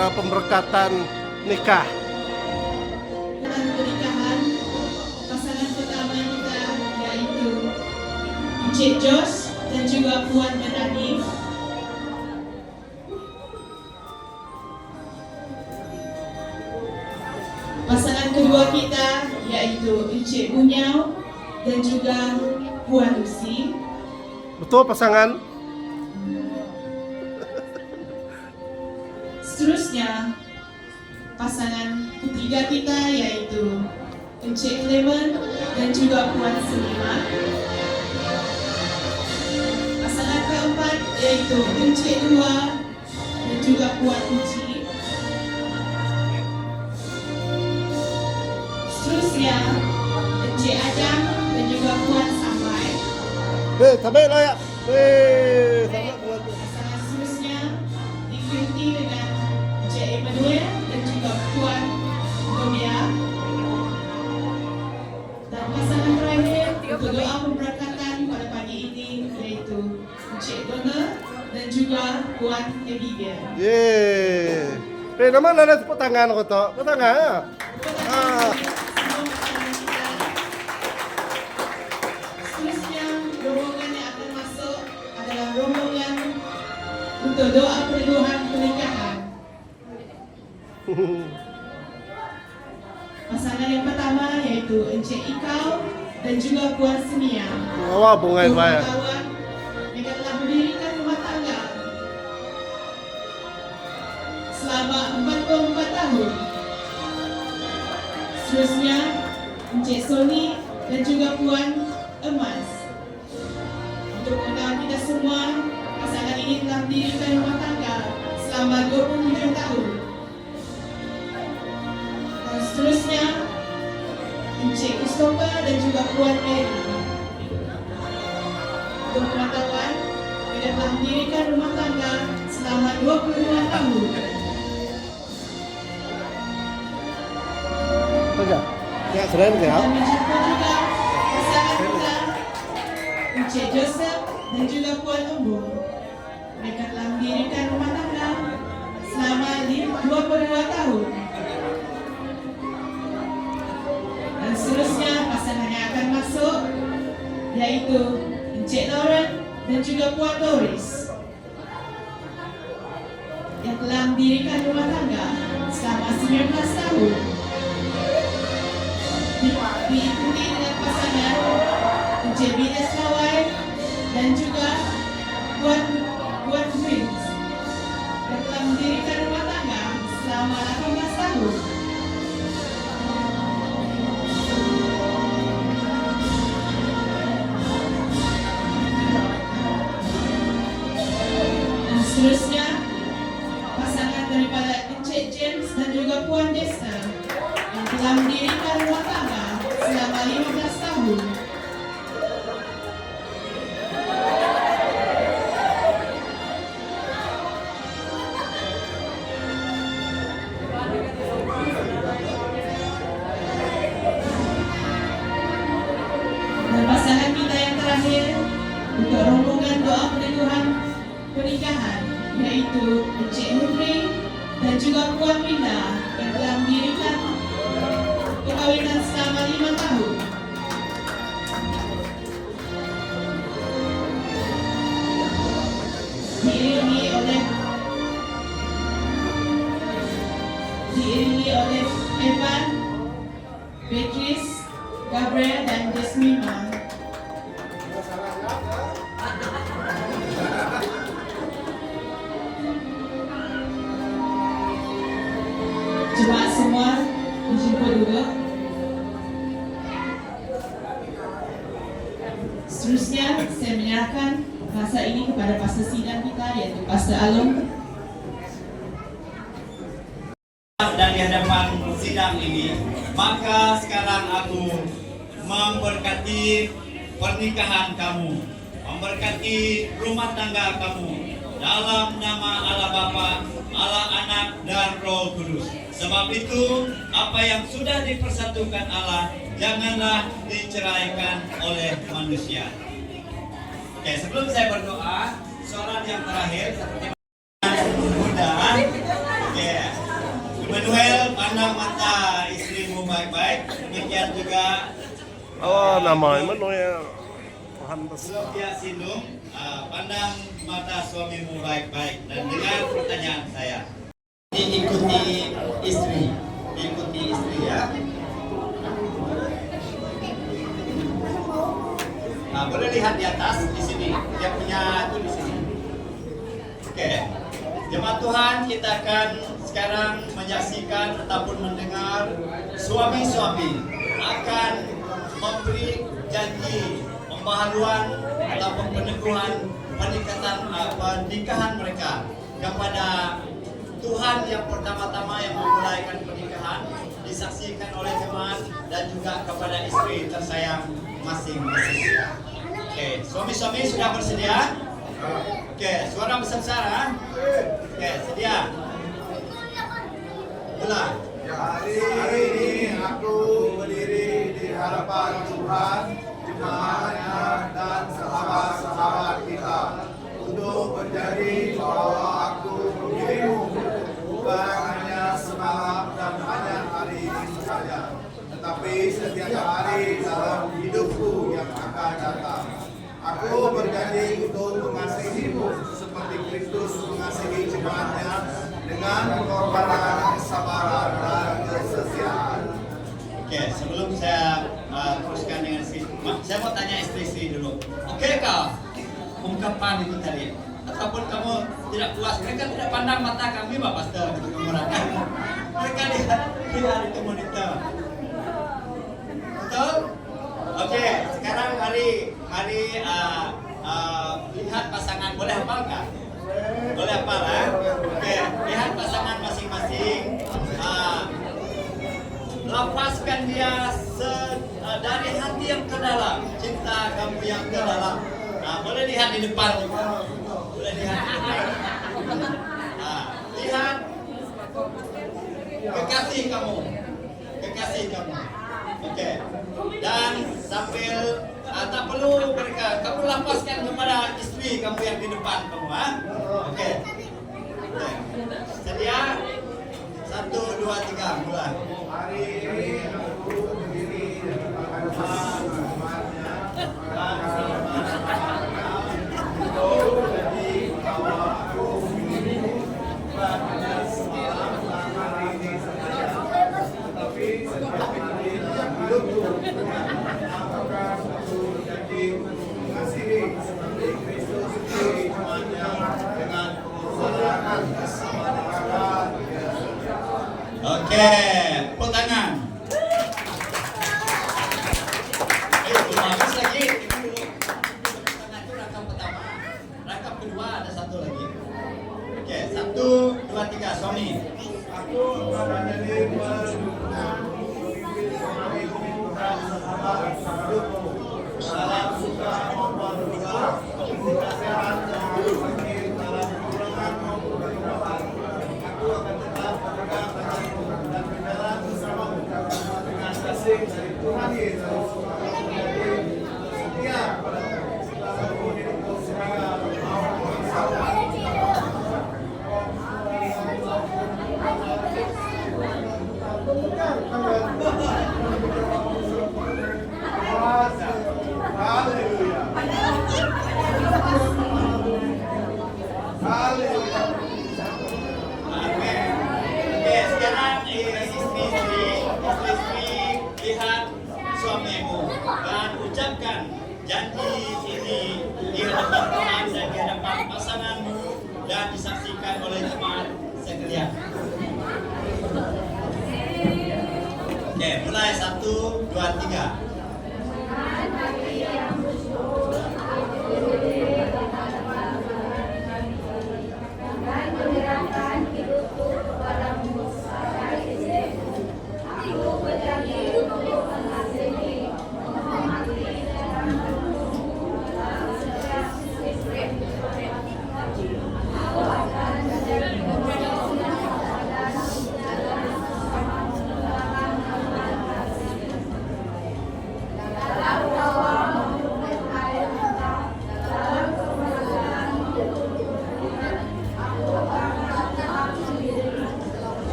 upacara pemberkatan nikah. Pernikahan pasangan pertama kita yaitu Encik Jos dan juga Puan Menani. Pasangan kedua kita yaitu Encik Bunyau dan juga Puan Lucy. Betul pasangan? Seterusnya, pasangan ketiga kita yaitu Encik Clement dan juga Puan Selima. Pasangan keempat yaitu Encik Dua dan juga Puan Uci. Seterusnya, Encik Ajang dan juga Puan Sampai. Sampai lah ya. Sampai buat. Pasangan seterusnya diikuti dengan Encik Emmanuel dan juga Puan Gomia. Dan pasangan terakhir untuk doa pemberkatan pada pagi ini yaitu Encik Dona dan juga Puan Abigail. Yeay. Nama nana tepuk tangan kau tak? Tepuk tangan ya. Seterusnya rombongan yang akan masuk adalah rombongan untuk doa perteduhan pernikahan. Pasangan yang pertama yaitu Encik Ikau dan juga Puan Semia. Wah, bunga itu ya. Kawan yang telah mendirikan rumah tangga selama 44 tahun. Seterusnya Encik Sony dan juga Puan Emas. Untuk pengetahuan kita semua, pasangan ini telah mendirikan rumah tangga selama 27 tahun. Dan seterusnya Encik Christopher dan juga Puan Mary. Untuk pengetahuan, mereka telah mendirikan rumah tangga selama 22 tahun. Enggak. Ya, keren ya. Dan menjumpa juga pasangan kita Encik Joseph dan juga Puan Umbung. Mereka telah mendirikan rumah tangga selama 22 tahun. Dan seterusnya pasangan yang akan masuk yaitu Encik Lauren dan juga Puan Doris yang telah mendirikan rumah tangga selama 19 tahun. Diikuti dengan pasangan Encik Binas Lawai dan juga Puan Prince yang telah mendirikan rumah tangga selama 18 tahun. Dan seterusnya pasangan daripada Encik James dan juga Puan Desta yang telah mendirikan rumah tangga selama 15 tahun. Dan pasangan kita yang terakhir untuk rombongan doa perteduhan pernikahan yaitu Encik Nufri dan juga Puan Winda yang telah mendirikan perkawinan selama 5 tahun. Diiringi oleh Evan, Beatrice, Gabriel dan Jasmina. Jemaat semua dijemput dulu. Seterusnya saya menyerahkan masa ini kepada pastor sidang kita yaitu Pastor Alung. Dan di hadapan sidang ini, maka sekarang aku memberkati pernikahan kamu, memberkati rumah tangga kamu dalam nama Allah Bapa, Allah Anak dan Roh Kudus. Sebab itu, apa yang sudah dipersatukan Allah, janganlah diceraikan oleh manusia. Oke, sebelum saya berdoa, soalan yang terakhir seperti mudah. Oke. Manuel, pandang mata istrimu baik-baik. Demikian juga Oh, nama Emmanuel. Pantas. Sofia Sindung, pandang mata suamimu baik-baik dan dengar pertanyaan saya. Diikuti istri ya. Nah, boleh lihat di atas di sini. Dia punya itu di sini. Oke. Jemaat Tuhan, kita akan sekarang menyaksikan ataupun mendengar suami-suami akan memberi janji pembaharuan ataupun peneguhan pernikahan mereka kepada Tuhan yang pertama-tama yang memulaikan pernikahan, disaksikan oleh jemaat dan juga kepada istri tersayang masing-masing. Oke, suami-suami sudah bersedia? Oke, suara besar-besaran. Oke, sedia. Mulai. Hari ini aku berdiri di hadapan Tuhan, jemaatnya dan sahabat-sahabat kita untuk menjadi bahwa aku memilihmu bukan hanya semalam dan hanya hari ini saja, tetapi setiap hari dalam hidupku yang akan datang. Aku berjanji untuk mengasihimu seperti Kristus mengasihi jemaatnya dengan pengorbanan, kesabaran, dan kesetiaan. Oke, sebelum saya teruskan dengan istri, saya mau tanya istri dulu. Oke kau, ungkapan itu tadi. Ataupun kamu tidak puas, mereka tidak pandang mata kami, Pak Pastor, gitu kemurahan. Mereka lihat itu monitor. Betul? Oke, sekarang hari lihat pasangan, boleh hafal kah? Boleh hafal ya? Oke, lihat pasangan masing-masing. Lepaskan dia dari hati yang ke dalam, cinta kamu yang ke dalam. Boleh lihat di depan juga. Boleh lihat di depan. Lihat kekasih kamu. Oke. Dan sambil tak perlu mereka, kamu lepaskan kepada istri kamu yang di depan kamu, Oke. Sedia? 1, 2, 3, mulai. Hari ini aku berdiri di hadapan Tuhan, jemaatnya dan sahabat-sahabatnya untuk menjadi bahwa aku memilihmu bukan hanya semalam dan hari ini saja, tetapi setiap hari dalam hidupku. Apakah aku berjanji untuk mengasihi seperti Kristus mengasihi jemaatnya dengan pengorbanan, kesabaran, Oke, tepuk tangan. Bagus lagi. Tepuk tangan itu rangkap pertama. Rangkap kedua ada satu lagi. Oke, 1, 2, 3, suami. Aku berjanji mendukungmu memimpin suamiku dan sahabat hidupku dalam suka maupun duka, kekerasan dan sakit, dalam kekurangan maupun kelebihan. Aku akan tetap berpegang teguh dan berjalan bersamamu dengan kasih dari Tuhan Yesus. Aku menjadi setia pada seluruh hidupku sehingga mau bersama. Haleluya. Haleluya. Amin. Oke, sekarang istri lihat suamimu dan ucapkan janji ini di hadapan Tuhan dan di hadapan pasanganmu dan disaksikan oleh jemaat sekalian. Oke, mulai 1, 2, 3.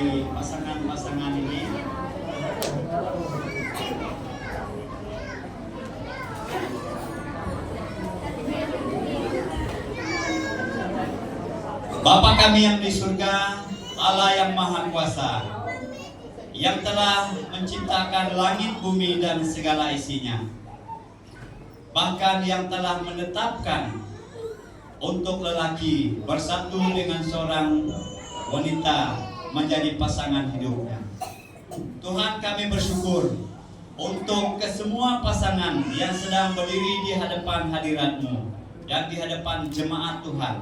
dari pasangan-pasangan ini. Bapa kami yang di surga, Allah yang Maha Kuasa, yang telah menciptakan langit, bumi, dan segala isinya, bahkan yang telah menetapkan untuk lelaki bersatu dengan seorang wanita menjadi pasangan hidupnya. Tuhan, kami bersyukur untuk kesemua pasangan yang sedang berdiri di hadapan hadirat-Mu dan di hadapan jemaat Tuhan,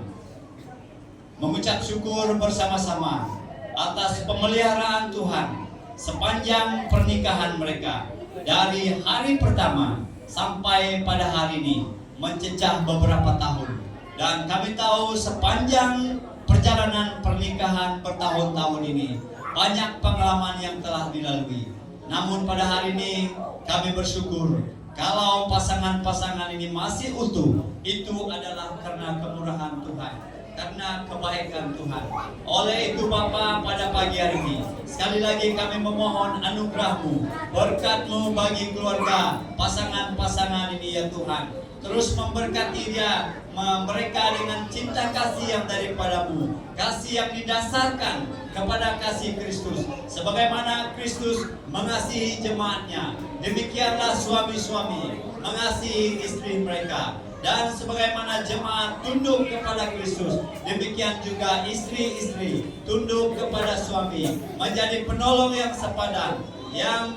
mengucap syukur bersama-sama atas pemeliharaan Tuhan sepanjang pernikahan mereka dari hari pertama sampai pada hari ini mencecah beberapa tahun. Dan kami tahu sepanjang perjalanan pernikahan bertahun-tahun ini banyak pengalaman yang telah dilalui. Namun pada hari ini kami bersyukur kalau pasangan-pasangan ini masih utuh, itu adalah karena kemurahan Tuhan, karena kebaikan Tuhan. Oleh itu Bapa, pada pagi hari ini sekali lagi kami memohon anugerah-Mu, berkat-Mu bagi keluarga pasangan-pasangan ini ya Tuhan. Terus memberkati dia, mereka dengan cinta kasih yang daripada-Mu, kasih yang didasarkan kepada kasih Kristus. Sebagaimana Kristus mengasihi jemaatnya, demikianlah suami-suami mengasihi istri mereka. Dan sebagaimana jemaat tunduk kepada Kristus, demikian juga istri-istri tunduk kepada suami, menjadi penolong yang sepadan, yang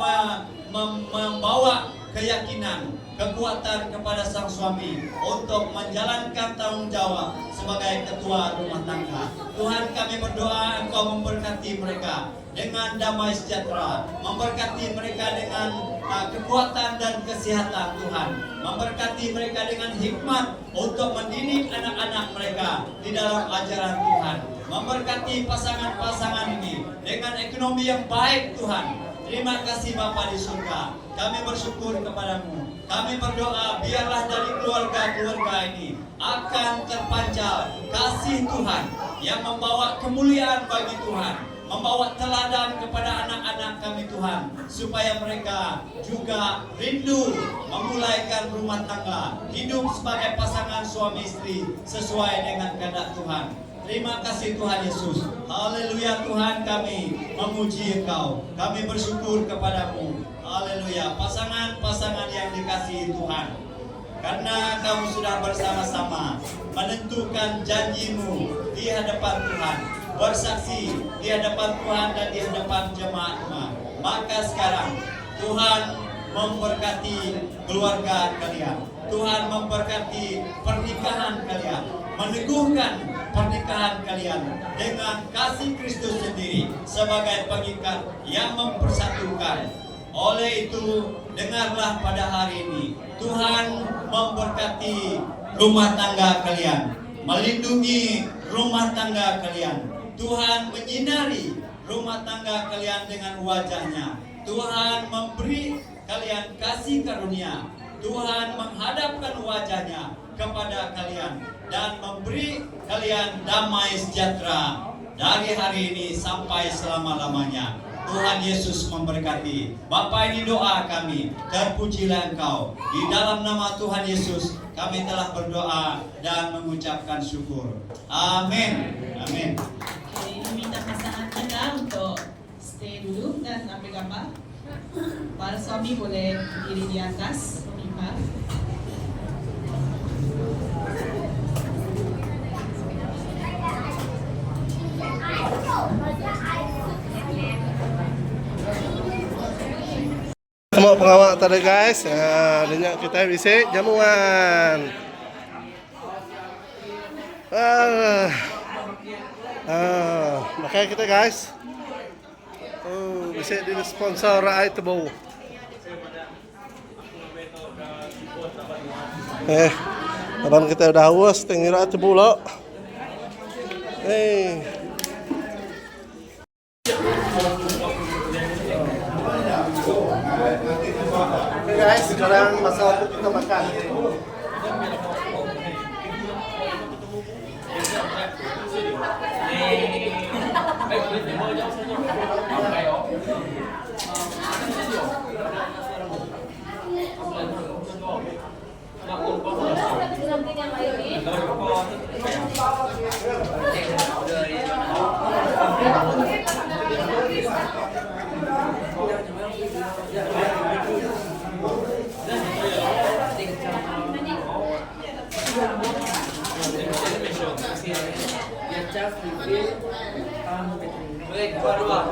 membawa keyakinan, kekuatan kepada sang suami untuk menjalankan tanggung jawab sebagai ketua rumah tangga. Tuhan, kami berdoa Engkau memberkati mereka dengan damai sejahtera, memberkati mereka dengan kekuatan dan kesehatan Tuhan, memberkati mereka dengan hikmat untuk mendidik anak-anak mereka di dalam ajaran Tuhan, memberkati pasangan-pasangan ini dengan ekonomi yang baik Tuhan. Terima kasih Bapa di surga, kami bersyukur kepadamu. Kami berdoa biarlah dari keluarga-keluarga ini akan terpancar kasih Tuhan yang membawa kemuliaan bagi Tuhan, membawa teladan kepada anak-anak kami Tuhan, supaya mereka juga rindu memulaikan rumah tangga, hidup sebagai pasangan suami istri sesuai dengan kehendak Tuhan. Terima kasih Tuhan Yesus. Haleluya Tuhan, kami memuji Engkau, kami bersyukur kepadamu. Haleluya. Pasangan-pasangan yang dikasihi Tuhan, karena kamu sudah bersama-sama menentukan janji-Mu di hadapan Tuhan, bersaksi di hadapan Tuhan dan di hadapan jemaat-Mu, maka sekarang Tuhan memberkati keluarga kalian, Tuhan memberkati pernikahan kalian, meneguhkan pernikahan kalian dengan kasih Kristus sendiri sebagai pengikat yang mempersatukan. Oleh itu, dengarlah pada hari ini, Tuhan memberkati rumah tangga kalian, melindungi rumah tangga kalian. Tuhan menyinari rumah tangga kalian dengan wajah-Nya. Tuhan memberi kalian kasih karunia. Tuhan menghadapkan wajah-Nya kepada kalian dan memberi kalian damai sejahtera dari hari ini sampai selama-lamanya. Tuhan Yesus memberkati. Bapa, ini doa kami, terpujilah Engkau. Di dalam nama Tuhan Yesus kami telah berdoa dan mengucapkan syukur. Amin. Amin. Jadi minta pasangan kita untuk stay dulu dan ambil gambar. Para suami boleh berdiri di atas mimbar. Mau pengawal tadi guys, dengan kita bisa jamuan. Makanya kita guys, bisa di sponsor itu bau. Kapan kita udah haus, tengira itu bulu. Guys, sekarang masa waktu kita makan. Mulai.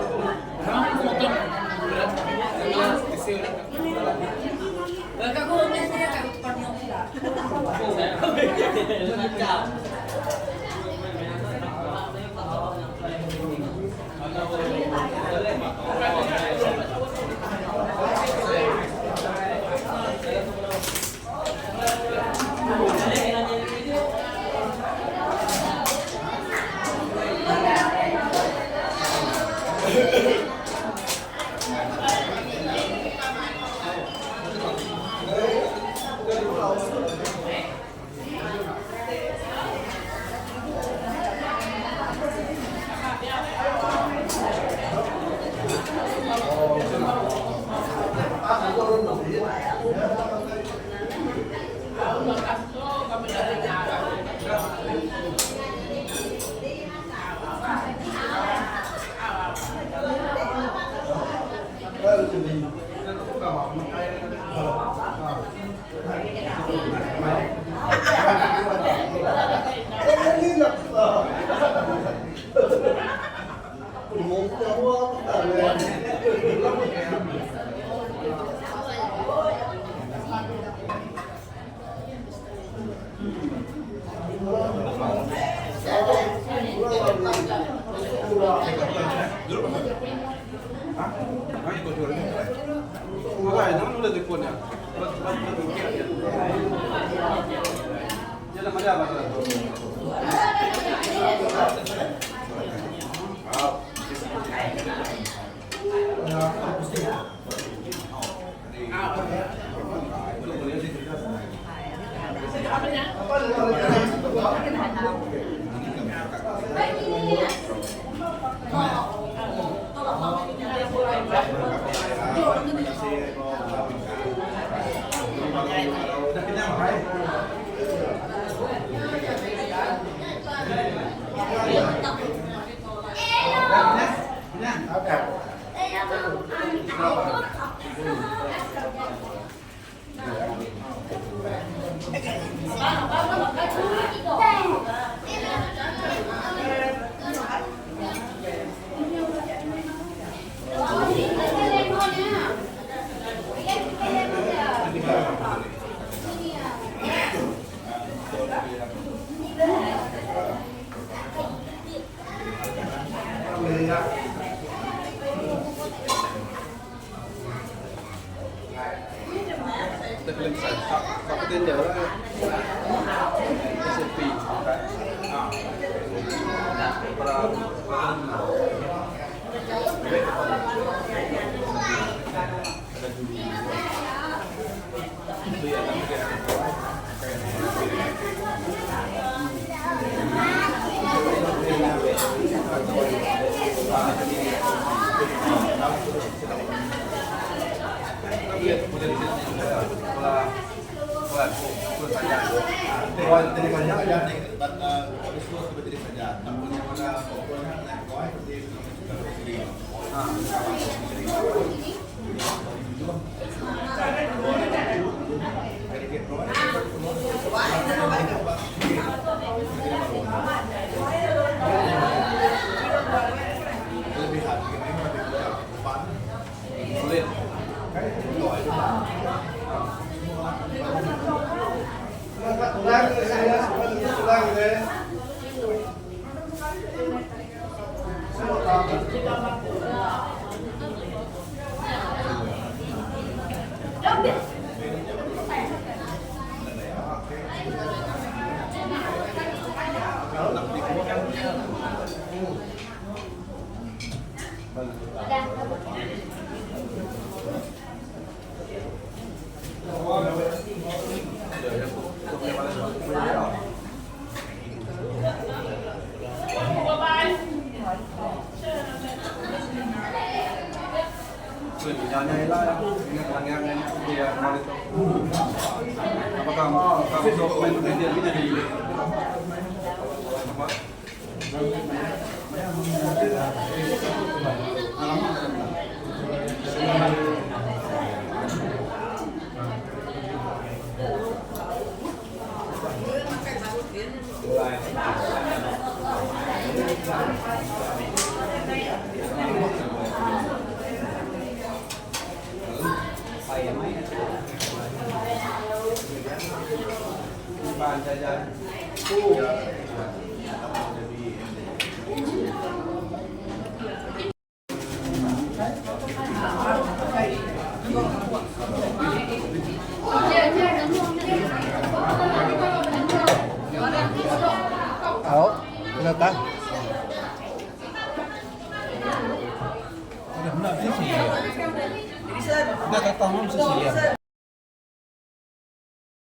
Halo, kenapa?